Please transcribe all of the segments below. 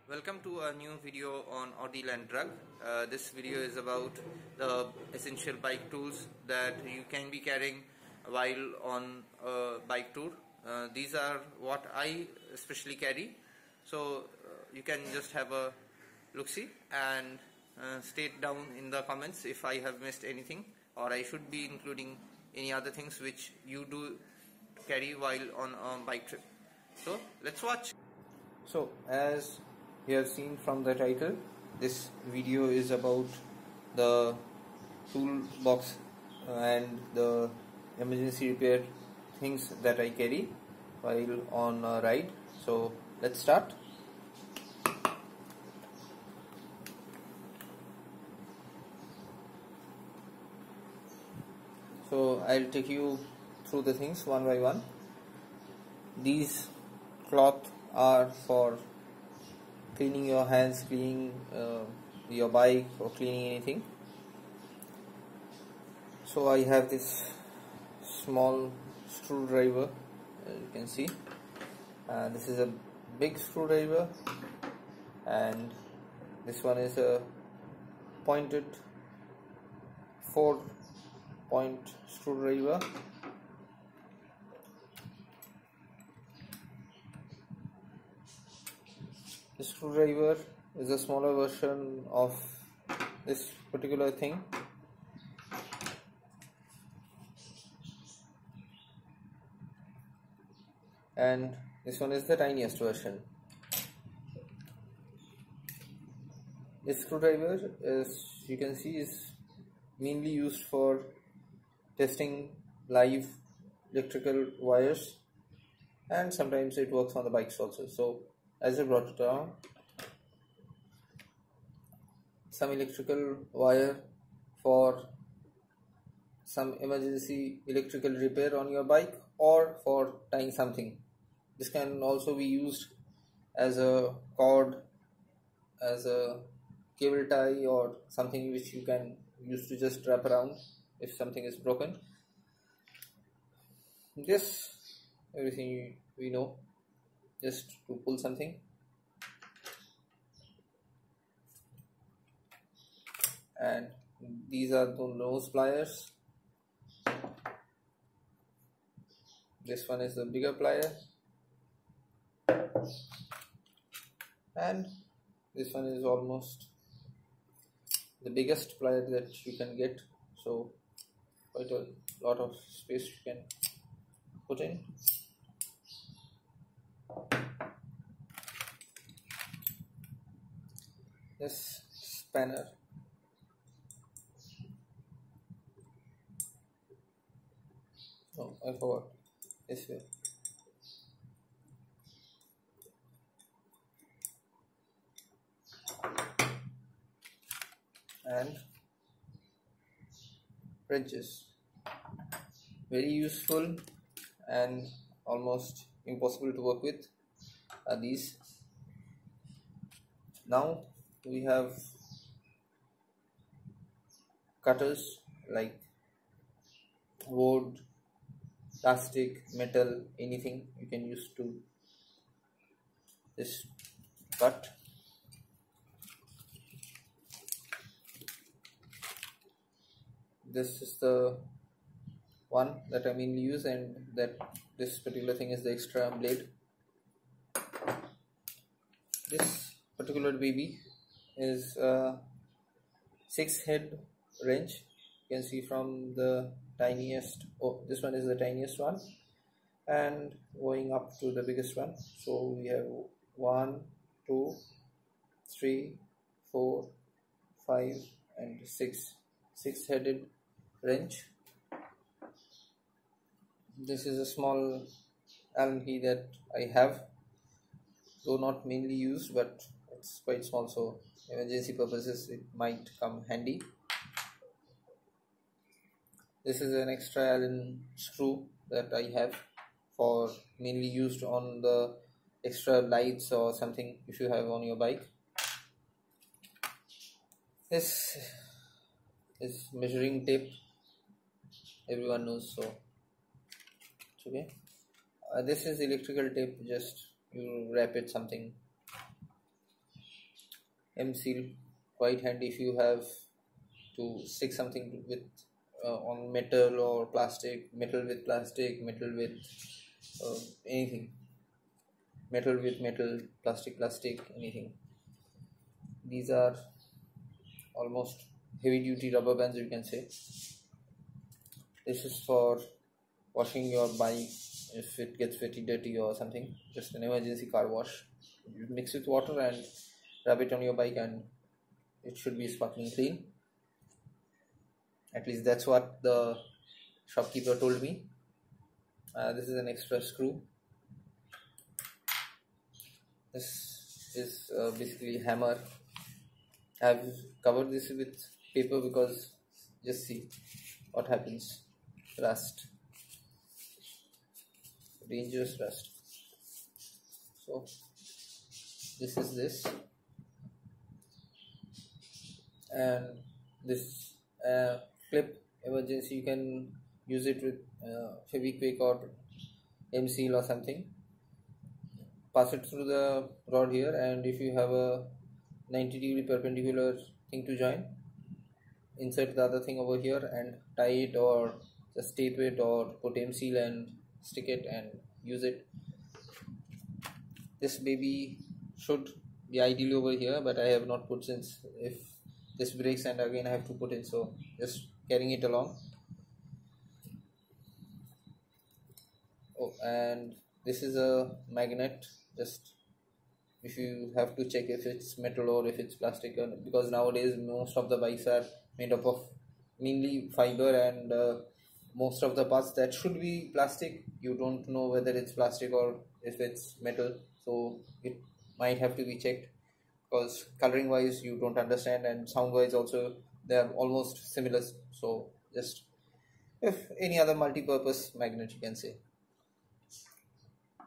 Welcome to a new video on Ordeal N Drug. This video is about the essential bike tools that you can be carrying while on a bike tour. These are what I especially carry. So you can just have a look-see and state down in the comments if I have missed anything or I should be including any other things which you do carry while on a bike trip. So let's watch. So as you have seen from the title, this video is about the toolbox and the emergency repair things that I carry while on a ride. So let's start. So I'll take you through the things one by one. These cloth are for cleaning your hands, cleaning your bike or cleaning anything. So I have this small screwdriver, as you can see. This is a big screwdriver, and this one is a pointed 4-point screwdriver. The screwdriver is a smaller version of this particular thing. And this one is the tiniest version. This screwdriver, as you can see, is mainly used for testing live electrical wires, and sometimes it works on the bikes also. So as I brought it down, some electrical wire for some emergency electrical repair on your bike or for tying something. This can also be used as a cord, as a cable tie, or something which you can use to just wrap around if something is broken. This, everything we know, just to pull something. And these are the nose pliers. This one is the bigger plier, and this one is almost the biggest plier that you can get, so quite a lot of space you can put in. This spanner, oh, I forgot, this way. And wrenches, very useful and almost impossible to work with are these. Now we have cutters like wood, plastic, metal, anything you can use to just cut. This is the one that I mainly use, and that this particular thing is the extra blade. This particular baby is a 6-head wrench. You can see from the tiniest, oh, this one is the tiniest one, and going up to the biggest one. So we have 1, 2, 3, 4, 5 and 6-headed wrench. This is a small Allen key that I have, though not mainly used, but it's quite small, so emergency purposes it might come handy. This is an extra Allen screw that I have for mainly used on the extra lights or something if you have on your bike. This is measuring tape, everyone knows, so it's okay. This is electrical tape, just you wrap it something M seal quite handy if you have to stick something with on metal or plastic, metal with plastic, metal with anything, metal with metal, plastic, anything. These are almost heavy duty rubber bands, you can say. This is for washing your bike if it gets pretty dirty or something, just an emergency car wash. You mix with water and rub it on your bike and it should be sparkling clean. At least that's what the shopkeeper told me. This is an extra screw. This is basically hammer. I've covered this with paper because just see what happens. Rust, dangerous rust. So this is this, and this clip emergency, you can use it with Fevikwik or M seal or something. Pass it through the rod here, and if you have a 90-degree perpendicular thing to join, insert the other thing over here and tie it, or just tape it, or put M seal and stick it and use it. This baby should be ideally over here, but I have not put, since if this breaks and again I have to put it, so just carrying it along. Oh, and this is a magnet, just if you have to check if it's metal or if it's plastic, because nowadays most of the bikes are made up of mainly fiber, and most of the parts that should be plastic, you don't know whether it's plastic or if it's metal, so it might have to be checked, because coloring wise you don't understand, and sound wise also they are almost similar. So just if any other multi-purpose magnet, you can say.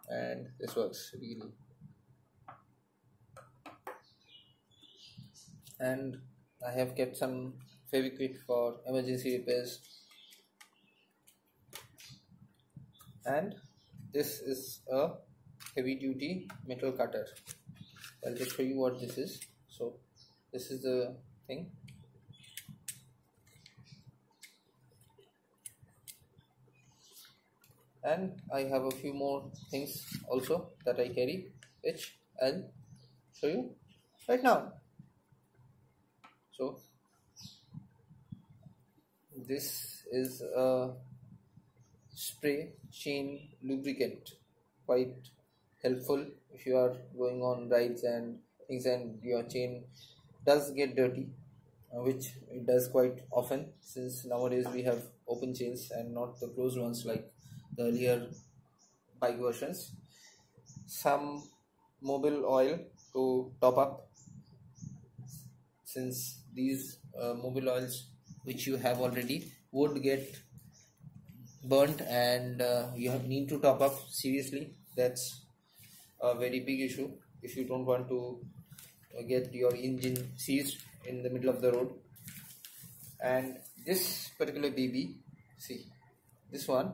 And this works really. And I have kept some Fevikwik for emergency repairs. And this is a heavy duty metal cutter. I'll just show you what this is. So this is the thing. And I have a few more things also that I carry, which I'll show you right now. So this is a spray chain lubricant, quite helpful if you are going on rides and things and your chain does get dirty, which it does quite often, since nowadays we have open chains and not the closed ones like the earlier bike versions. Some mobile oil to top up, since these mobile oils which you have already would get burnt, and you need to top up seriously. That's a very big issue if you don't want to get your engine seized in the middle of the road. And this particular baby, see, this one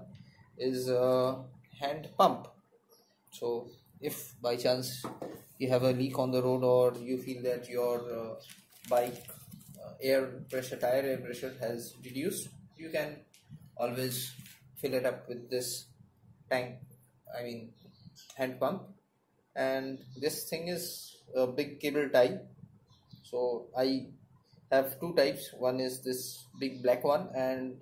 is a hand pump. So if by chance you have a leak on the road, or you feel that your bike tire air pressure has reduced, you can always fill it up with this hand pump. And this thing is a big cable tie. So I have two types. One is this big black one, and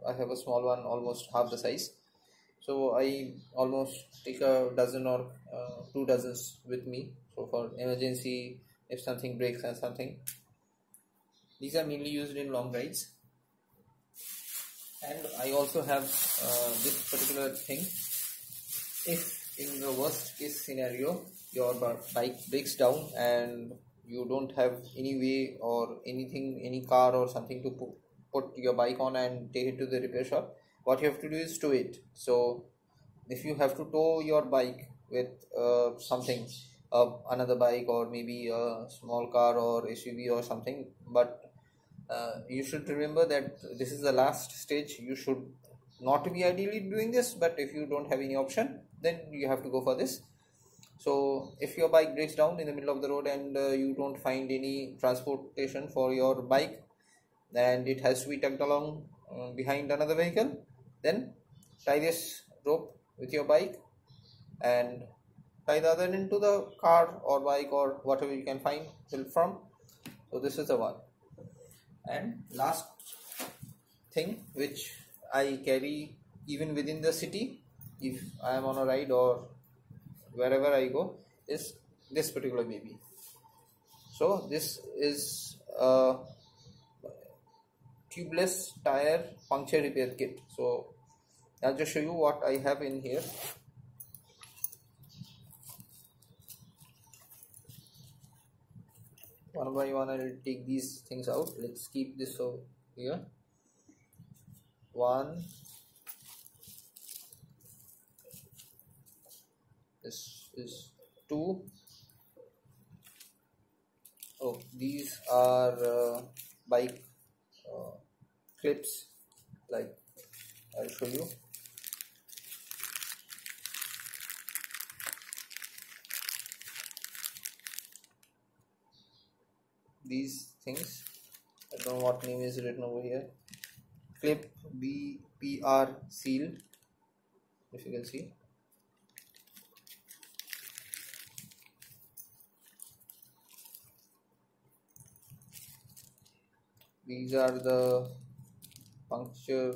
I have a small one almost half the size. So I almost take a dozen or 2 dozens with me, so for emergency if something breaks and something. These are mainly used in long rides. And I also have this particular thing. If in the worst case scenario your bike breaks down and you don't have any way or anything, any car or something to put your bike on and take it to the repair shop, what you have to do is tow it. So if you have to tow your bike with something, another bike or maybe a small car or SUV or something, but you should remember that this is the last stage. You should not be ideally doing this, but if you don't have any option, then you have to go for this. So if your bike breaks down in the middle of the road and you don't find any transportation for your bike and it has to be tugged along behind another vehicle, then tie this rope with your bike and tie the other end to the car or bike or whatever you can find help from. So this is the one. And last thing which I carry even within the city, if I am on a ride or wherever I go, is this particular baby. So this is a tubeless tire puncture repair kit. So I'll just show you what I have in here. One by one I will take these things out. Let's keep this over here. One. This is two. Oh, these are bike clips, like I'll show you. These things, I don't know what name is written over here. Clip BPR seal, if you can see. These are the puncture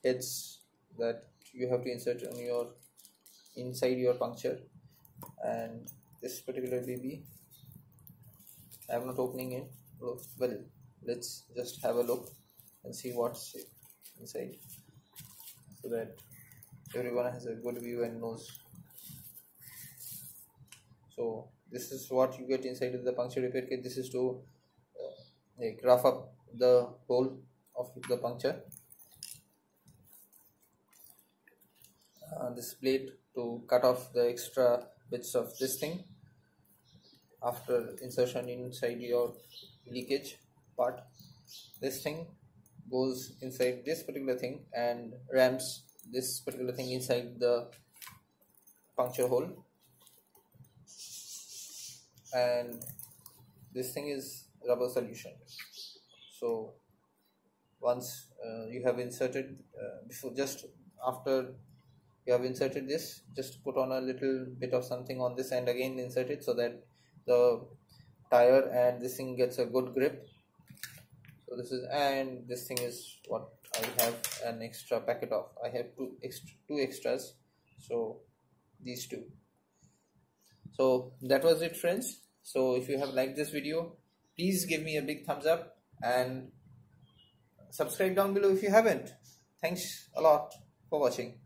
heads that you have to insert on your inside your puncture. And this particular baby, I am not opening it. Well, let's just have a look and see what's inside, so that everyone has a good view and knows. So this is what you get inside of the puncture repair kit. This is to rough up the hole of the puncture. This plate to cut off the extra bits of this thing after insertion inside your leakage part. This thing goes inside this particular thing and rams this particular thing inside the puncture hole, and this thing is rubber solution. So once you have inserted just after you have inserted this, just put on a little bit of something on this and again insert it, so that the tire and this thing gets a good grip. So this is, and this thing is what I have an extra packet of. I have two extras, so these two. So that was it, friends. So if you have liked this video, please give me a big thumbs up and subscribe down below if you haven't. Thanks a lot for watching.